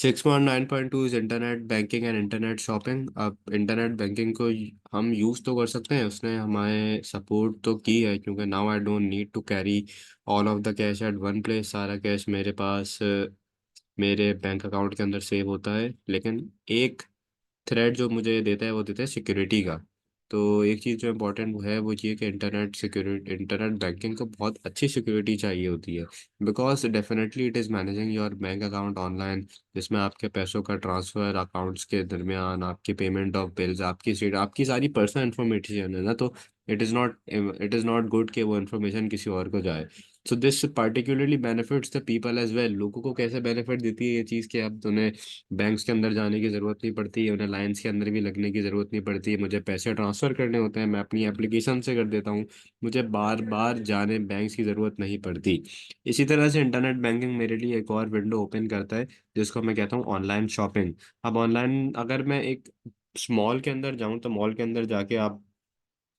6.9.2 is internet banking and internet shopping. अब internet banking को हम यूज़ तो कर सकते हैं, उसने हमारे सपोर्ट तो की है, क्योंकि now I don't need to carry all of the cash at one place. सारा कैश मेरे पास मेरे बैंक अकाउंट के अंदर सेव होता है। लेकिन एक थ्रेड जो मुझे देता है वो देता है सिक्योरिटी का। तो एक चीज़ जो इम्पोर्टेंट है वो ये कि इंटरनेट सिक्योरिटी, इंटरनेट बैंकिंग को बहुत अच्छी सिक्योरिटी चाहिए होती है। Because definitely it is managing your bank account online, जिसमें आपके पैसों का ट्रांसफ़र अकाउंट्स के दरमियान, आपकी पेमेंट ऑफ बिल्स, आपकी स्टेट, आपकी सारी पर्सनल इन्फॉर्मेशन है ना। तो इट इज़ नॉट गुड कि वो इन्फॉर्मेशन किसी और को जाए। So this particularly benefits the people as well. लोगों को कैसे बेनिफिट देती है ये चीज़ कि अब उन्हें बैंक्स के अंदर जाने की ज़रूरत नहीं पड़ती है, उन्हें लाइंस के अंदर भी लगने की ज़रूरत नहीं पड़ती है। मुझे पैसे ट्रांसफ़र करने होते हैं, मैं अपनी एप्लीकेशन से कर देता हूँ। मुझे बार बार जाने बैंक्स की ज़रूरत नहीं पड़ती। इसी तरह से इंटरनेट बैंकिंग मेरे लिए एक और विंडो ओपन करता है, जिसको मैं कहता हूँ ऑनलाइन शॉपिंग। अब ऑनलाइन अगर मैं एक मॉल के अंदर जाऊँ, तो मॉल के अंदर जाके आप,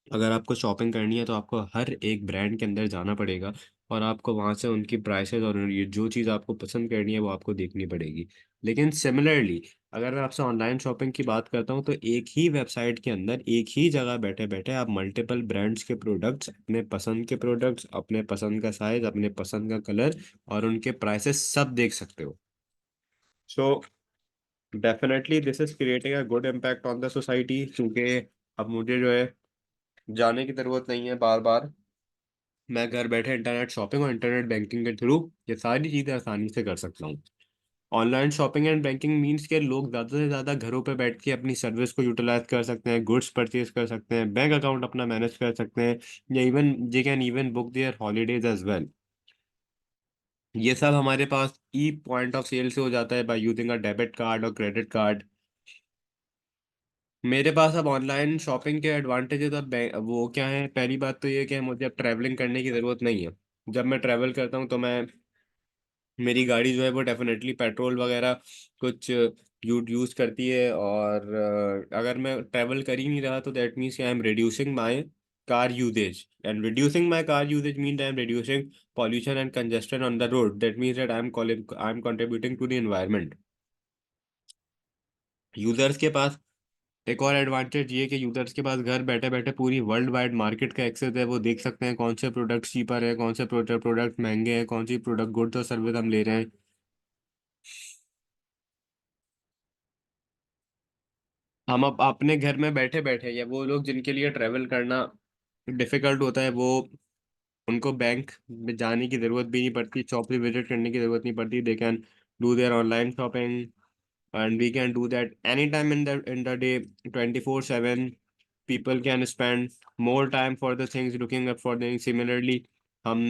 अगर आपको शॉपिंग करनी है तो आपको हर एक ब्रांड के अंदर जाना पड़ेगा, और आपको वहाँ से उनकी प्राइसेस और ये जो चीज़ आपको पसंद करनी है वो आपको देखनी पड़ेगी। लेकिन सिमिलरली अगर मैं आपसे ऑनलाइन शॉपिंग की बात करता हूँ, तो एक ही वेबसाइट के अंदर एक ही जगह बैठे बैठे आप मल्टीपल ब्रांड्स के प्रोडक्ट्स, अपने पसंद के प्रोडक्ट्स, अपने पसंद का साइज, अपने पसंद का कलर और उनके प्राइसेस सब देख सकते हो। So definitely this is creating a good impact on the society, क्योंकि अब मुझे जो है जाने की ज़रूरत नहीं है बार बार। मैं घर बैठे इंटरनेट शॉपिंग और इंटरनेट बैंकिंग के थ्रू ये सारी चीज़ें आसानी से कर सकता हूँ। Online shopping and banking means के लोग ज़्यादा से ज़्यादा घरों पे बैठ के अपनी सर्विस को यूटिलाइज कर सकते हैं, गुड्स परचेज कर सकते हैं, बैंक अकाउंट अपना मैनेज कर सकते हैं, या even they can even book their holidays as well. ये सब हमारे पास ई पॉइंट ऑफ सेल से हो जाता है by using a debit card और क्रेडिट कार्ड। मेरे पास अब ऑनलाइन शॉपिंग के एडवांटेजेस अब वो क्या है, पहली बात तो ये कि मुझे अब ट्रैवलिंग करने की ज़रूरत नहीं है। जब मैं ट्रैवल करता हूँ तो मैं, मेरी गाड़ी जो है वो डेफिनेटली पेट्रोल वगैरह कुछ यूज़ करती है, और अगर मैं ट्रैवल कर ही नहीं रहा तो that means I am reducing my car usages, and reducing my car usages mean I am reducing pollution and congestion on the road. That means that I am contributing to the environment. Users के पास एक और advantage ये कि users के पास घर बैठे बैठे पूरी वर्ल्ड वाइड मार्केट का एक्सेस है। वो देख सकते हैं कौन से प्रोडक्ट चीपर है, कौन से प्रोडक्ट महंगे हैं, कौन सी प्रोडक्ट गुड्स और सर्विस हम ले रहे हैं। हम अब अपने घर में बैठे बैठे, या वो लोग जिनके लिए ट्रैवल करना डिफिकल्ट होता है, वो उनको बैंक में जाने की ज़रूरत भी नहीं पड़ती, शॉप पे विजिट करने की ज़रूरत नहीं पड़ती। They can do their online shopping, and we can do that any time in the day, 24/7। People can spend more time for the things, looking up for things. Similarly हम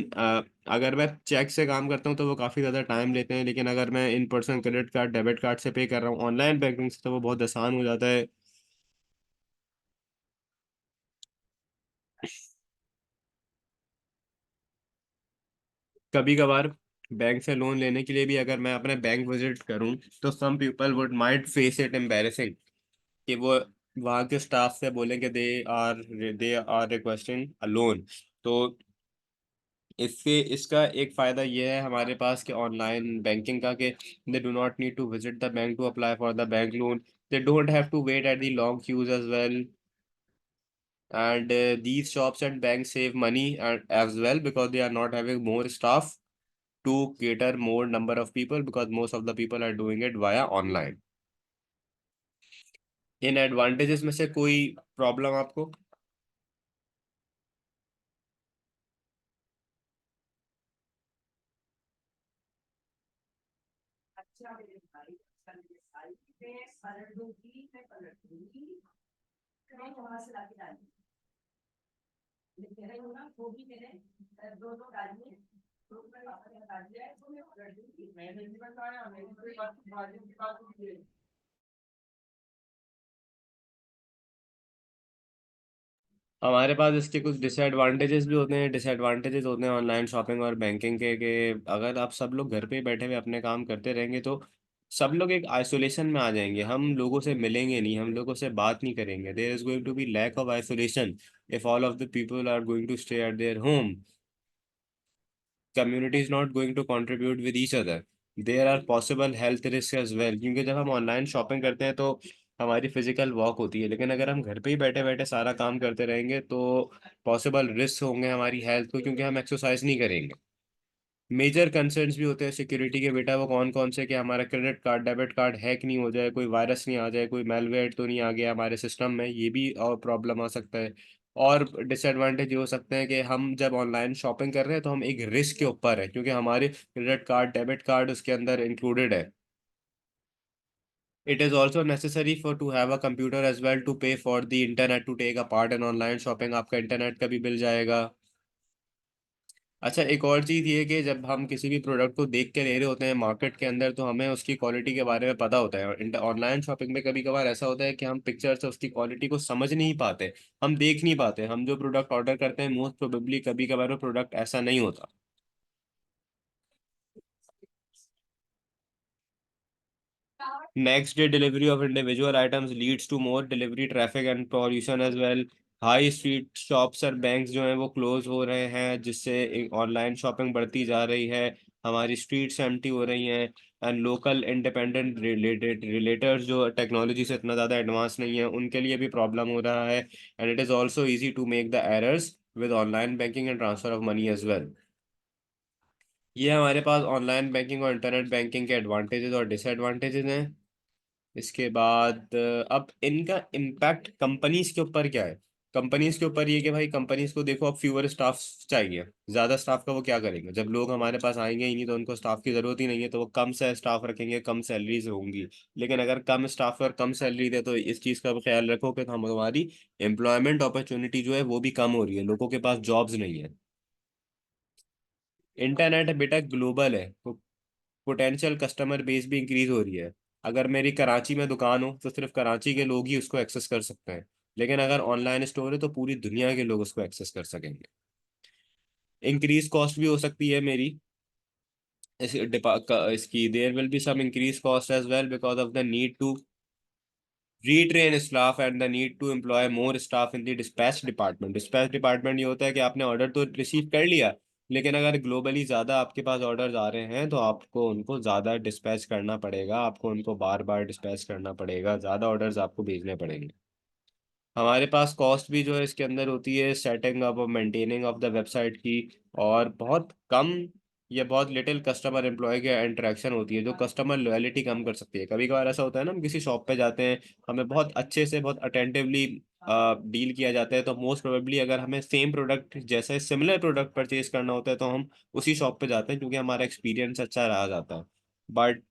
अगर मैं check से काम करता हूँ तो वो काफ़ी ज़्यादा टाइम लेते हैं, लेकिन अगर मैं in person credit card debit card से पे कर रहा हूँ ऑनलाइन बैंकिंग से, तो वो बहुत आसान हो जाता है। कभी कभार बैंक से लोन लेने के लिए भी अगर मैं अपने बैंक विजिट करूं, तो some people would might face it embarrassing, कि वो वहाँ के स्टाफ से बोलें कि they are requesting a loan. तो इससे इसका एक फ़ायदा ये है हमारे पास कि ऑनलाइन बैंकिंग का, कि they do not need to visit the bank to apply for the bank loan. They don't have to wait at the long queues as well, and these shops and banks save money and as well, because they are not having more staff to cater more number of people, because most of the people are doing it via online। In advantages में से कोई problem आपको? हमारे पास इसके कुछ disadvantages भी होते हैं, डिसएडवांटेजेस होते हैं ऑनलाइन शॉपिंग और बैंकिंग के, कि अगर आप सब लोग घर पे बैठे हुए अपने काम करते रहेंगे तो सब लोग एक आइसोलेशन में आ जाएंगे। हम लोगों से मिलेंगे नहीं, हम लोगों से बात नहीं करेंगे। There is going to be lack of isolation if all of the people are going to stay at their home. Community is not going to contribute with each other. There are possible health risk as well, क्योंकि जब हम online shopping करते हैं तो हमारी physical walk होती है, लेकिन अगर हम घर पे ही बैठे बैठे सारा काम करते रहेंगे तो पॉसिबल रिस्क होंगे हमारी हेल्थ को, क्योंकि हम एक्सरसाइज नहीं करेंगे। मेजर कंसर्न्स भी होते हैं सिक्योरिटी के बेटा, वो कौन कौन से, कि हमारा credit card debit card hack नहीं हो जाए, कोई वायरस नहीं आ जाए, कोई मेलवेयर तो नहीं आ गया हमारे सिस्टम में, ये भी और प्रॉब्लम आ सकता है। और डिसएडवांटेज ये हो सकते हैं कि हम जब ऑनलाइन शॉपिंग कर रहे हैं तो हम एक रिस्क के ऊपर है, क्योंकि हमारे क्रेडिट कार्ड डेबिट कार्ड उसके अंदर इंक्लूडेड है। It is also necessary for to have a computer as well to pay for the internet to take a part in online shopping, आपका इंटरनेट का भी बिल जाएगा। अच्छा, एक और चीज़ ये कि जब हम किसी भी प्रोडक्ट को देख के ले रहे होते हैं मार्केट के अंदर, तो हमें उसकी क्वालिटी के बारे में पता होता है। और ऑनलाइन शॉपिंग में कभी कभार ऐसा होता है कि हम पिक्चर से उसकी क्वालिटी को समझ नहीं पाते, हम देख नहीं पाते, हम जो प्रोडक्ट ऑर्डर करते हैं मोस्ट प्रोबेबली कभी कभार वो प्रोडक्ट ऐसा नहीं होता। Next day delivery of individual items leads to more delivery traffic and pollution as well. High street shops और बैंक्स जो हैं वो क्लोज हो रहे हैं, जिससे ऑनलाइन शॉपिंग बढ़ती जा रही है, हमारी स्ट्रीट्स एम्प्टी हो रही हैं। And local independent related realtors जो टेक्नोलॉजी से इतना ज़्यादा एडवांस नहीं है, उनके लिए भी प्रॉब्लम हो रहा है। And it is also easy to make the errors with online banking and transfer of money as well. ये हमारे पास ऑनलाइन बैंकिंग और इंटरनेट बैंकिंग के एडवांटेजेस और डिसएडवांटेजेस हैं। इसके बाद अब इनका इम्पैक्ट कंपनीज के ऊपर क्या है। कंपनीज के ऊपर ये कि भाई कंपनीज को देखो अब फ्यूअर स्टाफ चाहिए। ज्यादा स्टाफ का वो क्या करेंगे, जब लोग हमारे पास आएंगे ही नहीं तो उनको स्टाफ की जरूरत ही नहीं है, तो वो कम से स्टाफ रखेंगे, कम सैलरीज होंगी। लेकिन अगर कम स्टाफ और कम सैलरी दे तो इस चीज का ख्याल रखो कि हम हमारी एम्प्लॉयमेंट अपॉर्चुनिटी जो है वो भी कम हो रही है, लोगों के पास जॉब्स नहीं है। इंटरनेट बेटा ग्लोबल है तो पोटेंशियल कस्टमर बेस भी इंक्रीज हो रही है। अगर मेरी कराची में दुकान हो तो सिर्फ कराची के लोग ही उसको एक्सेस कर सकते हैं, लेकिन अगर ऑनलाइन स्टोर है तो पूरी दुनिया के लोग उसको एक्सेस कर सकेंगे। इंक्रीज कॉस्ट भी हो सकती है मेरी इसकी, there will be some increase cost as well because of the need to retrain staff and the need to employ more staff in the dispatch department। dispatch department ये होता है कि आपने ऑर्डर तो रिसीव कर लिया, लेकिन अगर ग्लोबली ज़्यादा आपके पास ऑर्डर्स आ रहे हैं तो आपको उनको ज़्यादा डिस्पैच करना पड़ेगा, आपको उनको बार बार डिस्पैच करना पड़ेगा, ज़्यादा ऑर्डर्स आपको भेजने पड़ेंगे। हमारे पास कॉस्ट भी जो है इसके अंदर होती है सेटिंग अप और मेंटेनिंग ऑफ द वेबसाइट की, और बहुत कम या बहुत लिटिल कस्टमर एम्प्लॉय की इंटरेक्शन होती है जो कस्टमर लॉयलिटी कम कर सकती है। कभी कभार ऐसा होता है ना, हम किसी शॉप पे जाते हैं, हमें बहुत अच्छे से बहुत अटेंटिवली डील किया जाता है, तो मोस्ट प्रोबेबली अगर हमें सेम प्रोडक्ट जैसे सिमिलर प्रोडक्ट परचेज करना होता है तो हम उसी शॉप पे जाते हैं, क्योंकि हमारा एक्सपीरियंस अच्छा रहा जाता है। बट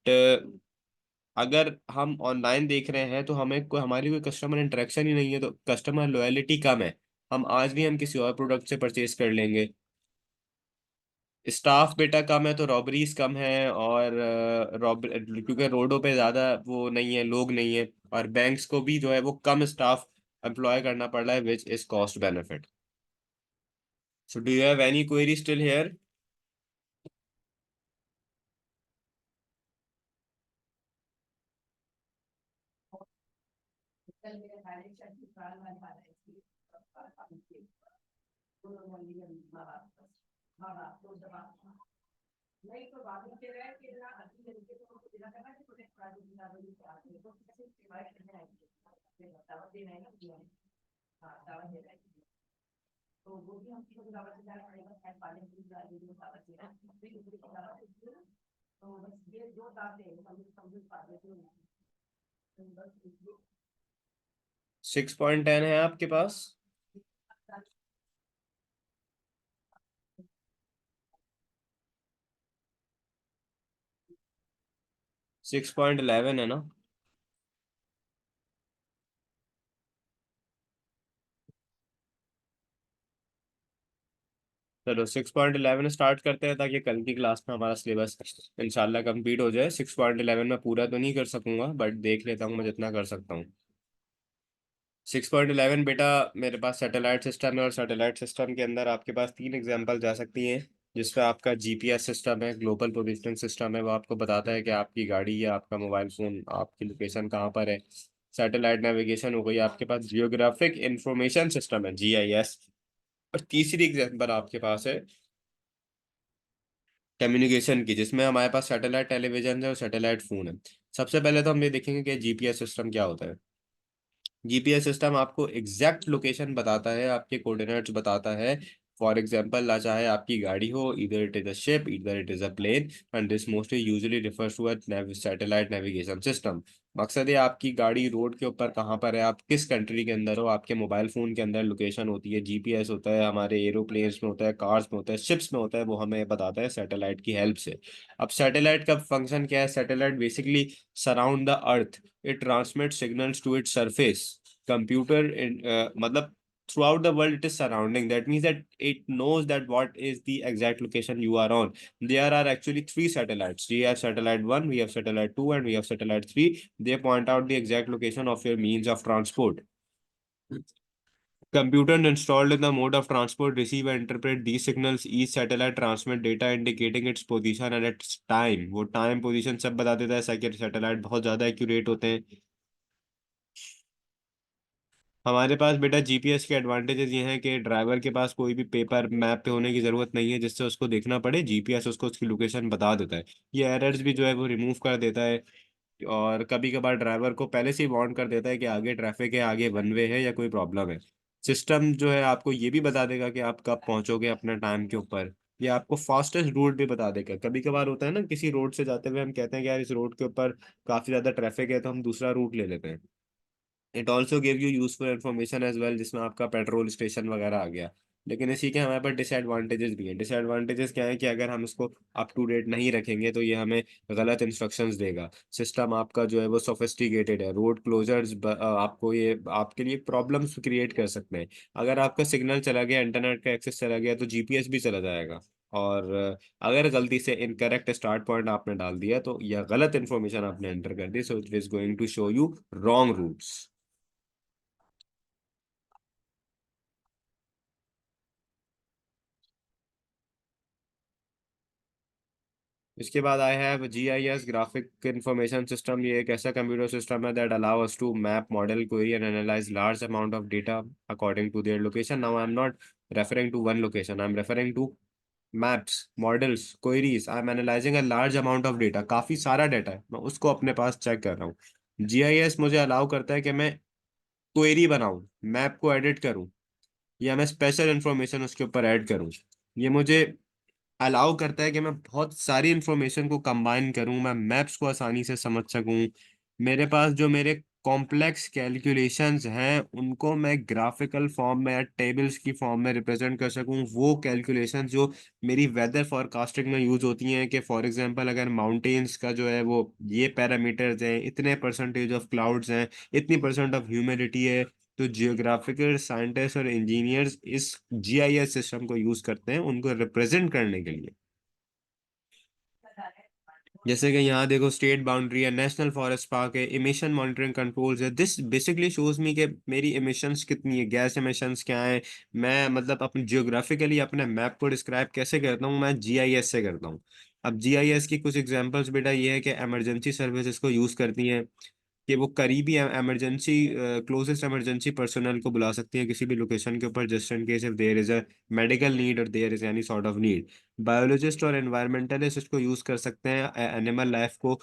अगर हम ऑनलाइन देख रहे हैं तो हमें कोई हमारी कोई कस्टमर इंटरेक्शन ही नहीं है, तो कस्टमर लॉयलिटी कम है, हम आज भी हम किसी और प्रोडक्ट से परचेज कर लेंगे। स्टाफ बेटा कम है तो रॉबरीज कम है, और रॉब क्योंकि रोडों पे ज़्यादा वो नहीं है, लोग नहीं है, और बैंक्स को भी जो है वो कम स्टाफ एम्प्लॉय करना पड़ रहा है, which is cost benefit. So do you have any query still here? Six point ten है आपके पास? 6.11 है ना? चलो 6.11 स्टार्ट करते हैं, ताकि कल की क्लास में हमारा सिलेबस इंशाल्लाह कंप्लीट हो जाए। 6.11 में पूरा तो नहीं कर सकूंगा, बट देख लेता हूँ मैं जितना कर सकता हूँ। 6.11 बेटा, मेरे पास सैटेलाइट सिस्टम है, और सैटेलाइट सिस्टम के अंदर आपके पास तीन एग्जांपल जा सकती हैं, जिसमें आपका जीपीएस सिस्टम है, ग्लोबल पोजिशनिंग सिस्टम है, वो आपको बताता है कि आपकी गाड़ी या आपका मोबाइल फोन आपकी लोकेशन कहाँ पर है। सैटेलाइट नेविगेशन हो गई, आपके पास जियोग्राफिक इंफॉर्मेशन सिस्टम है, जीआईएस। और तीसरी एग्जांपल आपके पास है कम्युनिकेशन की, जिसमें हमारे पास सैटेलाइट टेलीविजन है और सैटेलाइट फोन है। सबसे पहले तो हम ये देखेंगे कि जीपीएस सिस्टम क्या होता है। जीपीएस सिस्टम आपको एग्जैक्ट लोकेशन बताता है, आपके कोऑर्डिनेट्स बताता है। फॉर एग्जांपल, ना चाहे आपकी गाड़ी हो, इधर इट इज अ शिप, इधर it is a plane, and this mostly usually refers to a satellite navigation system. मकसद है आपकी गाड़ी रोड के ऊपर कहाँ पर है, आप किस कंट्री के अंदर हो, आपके मोबाइल फोन के अंदर लोकेशन होती है, जीपीएस होता है, हमारे एरोप्लेन्स में होता है, कार्स में होता है, शिप्स में होता है, वो हमें बताता है सैटेलाइट की हेल्प से। अब सैटेलाइट का फंक्शन क्या है? Satellite basically surround the earth, it transmit signals to its surface. Computer मतलब throughout the world it is surrounding, that means that it knows that what is the exact location you are on. There are actually three satellites. We have satellite 1, we have satellite 2, and we have satellite 3. They point out the exact location of your means of transport. Computer installed in the mode of transport receive and interpret these signals. Each satellite transmit data indicating its position and its time. वो time position सब बता देता है, ऐसा कि satellite बहुत ज्यादा accurate होते हैं। हमारे पास बेटा जीपीएस के एडवांटेजेस ये हैं कि ड्राइवर के पास कोई भी पेपर मैप पे होने की जरूरत नहीं है जिससे उसको देखना पड़े, जीपीएस उसको उसकी लोकेशन बता देता है। ये एरर्स भी जो है वो रिमूव कर देता है। और कभी कभार ड्राइवर को पहले से ही वार्न कर देता है कि आगे ट्रैफिक है, आगे वन वे है या कोई प्रॉब्लम है। सिस्टम जो है आपको ये भी बता देगा कि आप कब पहुंचोगे अपने टाइम के ऊपर। ये आपको फास्टेस्ट रूट भी बता देगा। कभी कभार होता है ना, किसी रोड से जाते हुए हम कहते हैं कि यार इस रोड के ऊपर काफी ज्यादा ट्रैफिक है, तो हम दूसरा रूट ले लेते हैं। It also give you useful information as well, जिसमें आपका पेट्रोल स्टेशन वगैरह आ गया। लेकिन इसी के हमारे पास डिसएडवांटेजेस भी हैं। डिसएडवांटेजेस क्या है कि अगर हम इसको अप टू डेट नहीं रखेंगे तो ये हमें गलत इंस्ट्रक्शंस देगा। सिस्टम आपका जो है वो सोफिस्टिकेटेड है, रोड क्लोजर्स आपको ये आपके लिए प्रॉब्लम्स क्रिएट कर सकते हैं। अगर आपका सिग्नल चला गया, इंटरनेट का एक्सेस चला गया, तो जीपीएस भी चला जाएगा। और अगर गलती से इनकरेक्ट स्टार्ट पॉइंट आपने डाल दिया तो या गलत इन्फॉर्मेशन आपने एंटर कर दी, so it is going to show you wrong routes. इसके बाद I have GIS, graphic information system. ये एक ऐसा कंप्यूटर सिस्टम है that allow us to map, model, query and analyse large amount of data according to their location. Now I am not referring to one location, I am referring to maps, models, queries. I am analysing a large amount of data. काफी सारा data है, मैं उसको अपने पास check कर रहा हूँ। GIS मुझे अलाउ करता है कि मैं क्वेरी बनाऊं, मैप को एडिट करूं, या मैं स्पेशल इंफॉर्मेशन उसके ऊपर ऐड करूं। ये मुझे अलाउ करता है कि मैं बहुत सारी इंफॉर्मेशन को कंबाइन करूं, मैं मैप्स को आसानी से समझ सकूं। मेरे पास जो मेरे कॉम्प्लेक्स कैलकुलेशंस हैं उनको मैं ग्राफिकल फॉर्म में या टेबल्स की फॉर्म में रिप्रेजेंट कर सकूं। वो कैलकुलेशंस जो मेरी वेदर फोरकास्टिंग में यूज होती हैं, कि फॉर एग्जांपल अगर माउंटेन्स का जो है वो ये पैरामीटर्स हैं, इतने परसेंटेज ऑफ क्लाउड्स हैं, इतनी परसेंट ऑफ ह्यूमिडिटी है, तो जियोग्राफिकल साइंटिस्ट और इंजीनियर्स इस जीआईएस सिस्टम को यूज करते हैं उनको रिप्रेजेंट करने के लिए। जैसे कि यहाँ देखो, स्टेट बाउंड्री है, नेशनल फॉरेस्ट पार्क है, इमिशन मॉनिटरिंग कंट्रोल्स है। दिस बेसिकली शोज मी कि मेरी इमिशंस कितनी है, गैस इमिशंस क्या है। मैं मतलब अपने जियोग्राफिकली अपने मैप को डिस्क्राइब कैसे करता हूँ, मैं जीआईएस से करता हूँ। अब जीआईएस की कुछ एग्जांपल्स बेटा ये है कि इमरजेंसी सर्विसेज को यूज करती हैं, कि वो करीबी इमरजेंसी क्लोजेस्ट इमरजेंसी पर्सनल को बुला सकती हैं किसी भी लोकेशन के ऊपर, just in case if there is a medical need और there is any sort of need. Biologist और एनवायरमेंटलिस्ट इसको यूज कर सकते हैं एनिमल लाइफ को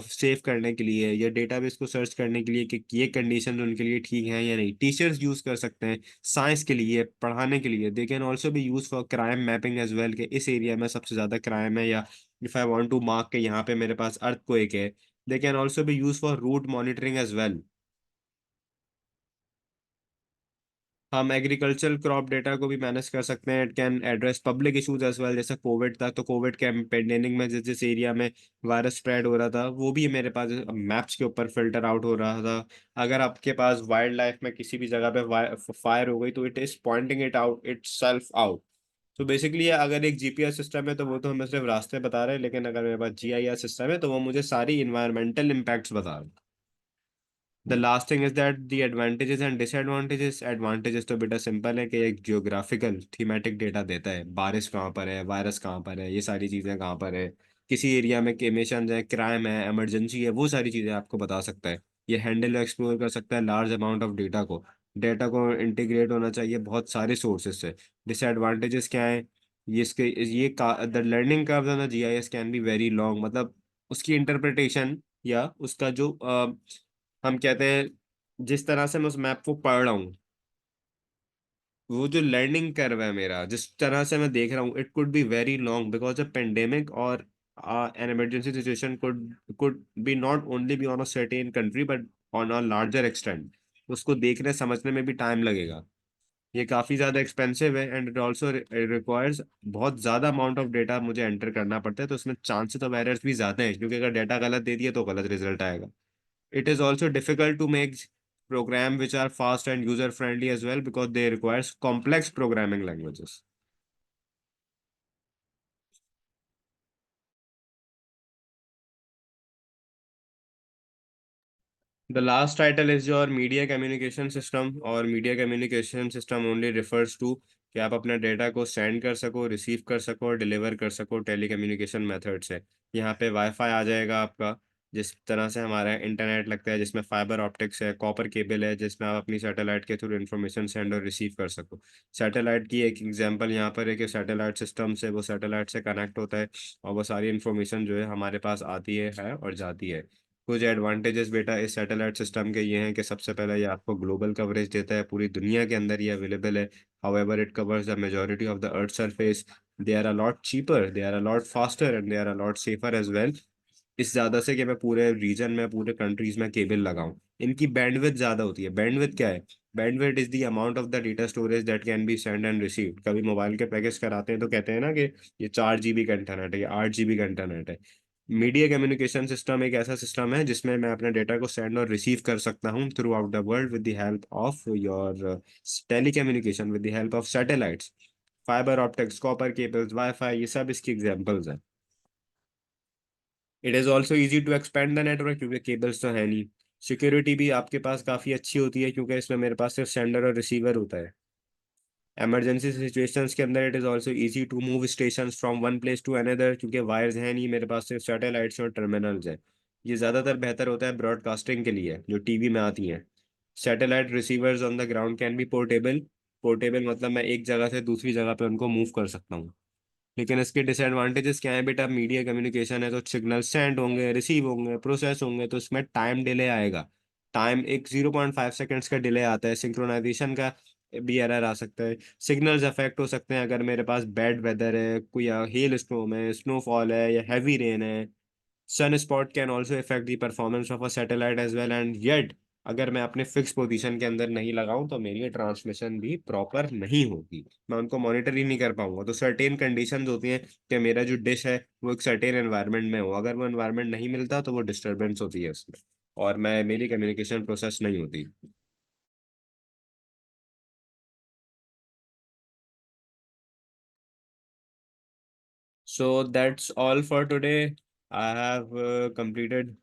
सेव करने के लिए, या डेटाबेस को सर्च करने के लिए कि ये कंडीशन उनके लिए ठीक है या नहीं। टीचर्स यूज कर सकते हैं साइंस के लिए, पढ़ाने के लिए। They can also be use for crime mapping as well, कि इस एरिया में सबसे ज्यादा क्राइम है, या if I want to mark के यहाँ पे मेरे पास अर्थक्वेक है। They can also be used for route monitoring as well. हम एग्रीकल्चर क्रॉप डेटा को भी मैनेज कर सकते हैं। It can address public issues as well. जैसे कोविड था, तो कोविड के पेंडेमिक में जिस जिस एरिया में वायरस स्प्रेड हो रहा था, वो भी मेरे पास मैप्स के ऊपर फिल्टर आउट हो रहा था। अगर आपके पास वाइल्ड लाइफ में किसी भी जगह पे फायर हो गई, तो it is pointing it out it self out. तो बेसिकली अगर एक जीपीएस सिस्टम है तो वो तो हमें सिर्फ रास्ते बता रहे हैं, लेकिन अगर मेरे पास जीआईएस सिस्टम है तो वो मुझे सारी इन्वायरमेंटल इम्पैक्ट्स बता रहे हैं। The last thing is that the advantages and disadvantages. Advantages तो बेटा सिंपल है कि एक जियोग्राफिकल थीमेटिक डेटा देता है, बारिश कहाँ पर है, वायरस कहाँ पर है, ये सारी चीज़ें कहाँ पर है, किसी एरिया में केमेशन है, क्राइम है, इमरजेंसी है, वो सारी चीज़ें आपको बता सकता है। ये हैंडल एक्सप्लोर कर सकता है लार्ज अमाउंट ऑफ डेटा को। डेटा को इंटीग्रेट होना चाहिए बहुत सारे सोर्सेज से। डिसएडवांटेजेस क्या है? The learning curve on the GIS can be very long, मतलब उसकी इंटरप्रिटेशन या उसका जो हम कहते हैं, जिस तरह से मैं उस मैप को पढ़ रहा हूँ, वो जो लर्निंग कर्व है मेरा, जिस तरह से मैं देख रहा हूँ, it could be very long because a pandemic और an emergency situation could be not only be on a certain country but on a larger extent. उसको देखने समझने में भी टाइम लगेगा। ये काफी ज्यादा एक्सपेंसिव है एंड इट ऑल्सो रिक्वायर्स बहुत ज्यादा अमाउंट ऑफ डेटा मुझे एंटर करना पड़ता है, तो उसमें चांसेस ऑफ एरर्स भी ज्यादा है, क्योंकि अगर डेटा गलत दे दिए तो गलत रिजल्ट आएगा। It is also difficult to make program which are fast and user friendly as well because they requires complex programming languages. The last title is your media communication system, और media communication system only refers to कि आप अपना data को send कर सको, receive कर सको और डिलीवर कर सको टेली कम्युनिकेशन मेथड से। यहाँ पे वाईफाई आ जाएगा आपका, जिस तरह से हमारा इंटरनेट लगता है, जिसमें फाइबर ऑप्टिक्स है, कॉपर केबल है, जिसमें आप अपनी सैटेलाइट के थ्रू इन्फॉर्मेशन सेंड और रिसीव कर सको। सैटेलाइट की एक एग्जांपल यहाँ पर है कि सैटेलाइट सिस्टम से, वो सैटेलाइट से कनेक्ट होता है और वो सारी इन्फॉर्मेशन जो है हमारे पास आती है और जाती है। कुछ एडवांटेजेस बेटा इस सैटेलाइट सिस्टम के ये हैं कि सबसे पहले ये आपको ग्लोबल कवरेज देता है, पूरी दुनिया के अंदर ये अवेलेबल है। However, it covers the majority of the Earth's surface. They are a lot cheaper, they are a lot faster and they are a lot safer as well. इस ज्यादा से कि मैं पूरे रीजन में, पूरे कंट्रीज में केबल लगाऊं। इनकी बैंडविड्थ ज्यादा होती है। बैंडविड्थ क्या है? Bandwidth is the amount of the data storage that can be send and receive. कभी मोबाइल के पैकेज कराते हैं तो कहते हैं ना कि ये 4 GB का इंटरनेट है, ये 8 GB का इंटरनेट है। मीडिया कम्युनिकेशन सिस्टम एक ऐसा सिस्टम है जिसमें मैं अपने डेटा को सेंड और रिसीव कर सकता हूँ throughout the world with the help of your telecommunication, with the help of satellites, fibre optics, copper cables, wifi, ये सब इसकी एग्जांपल्स हैं। It is also easy to expand the network, क्योंकि cables तो है नहीं। Security भी आपके पास काफ़ी अच्छी होती है, क्योंकि इसमें मेरे पास सिर्फ सेंडर और रिसीवर होता है। इमरजेंसी सिचुएशंस के अंदर it is also easy to move station from one place to another, क्योंकि वायर्स हैं नहीं, मेरे पास सिर्फ सैटेलाइट्स और टर्मिनल्स हैं। ये ज़्यादातर बेहतर होता है ब्रॉडकास्टिंग के लिए, जो टीवी में आती हैं। Satellite receivers on the ground can be portable. Portable मतलब मैं एक जगह से दूसरी जगह पे उनको मूव कर सकता हूँ। लेकिन इसके डिसएडवांटेजेस क्या है बेटा? मीडिया कम्युनिकेशन है तो सिग्नल सेंड होंगे, रिसीव होंगे, प्रोसेस होंगे, तो इसमें टाइम डिले आएगा। टाइम एक 0.5 सेकेंड्स का डिले आता है। सिंक्रोनाइजेशन का भी एरर आ सकता है। सिग्नल्स अफेक्ट हो सकते हैं अगर मेरे पास बैड वेदर है, कोई हेल स्टॉर्म है, स्नोफॉल है या हैवी रेन है। Sunspot can also affect the performance of a satellite as well, and yet अगर मैं अपने फिक्स पोजीशन के अंदर नहीं लगाऊं तो मेरी ट्रांसमिशन भी प्रॉपर नहीं होगी, मैं उनको मॉनिटर ही नहीं कर पाऊंगा। तो सर्टेन कंडीशंस होती हैं कि मेरा जो डिश है वो एक सर्टेन एनवायरनमेंट में हो। अगर वो एनवायरनमेंट नहीं मिलता तो वो डिस्टरबेंस होती है उसमें, और मैं मेरी कम्युनिकेशन प्रोसेस नहीं होती। So that's all for today. I have completed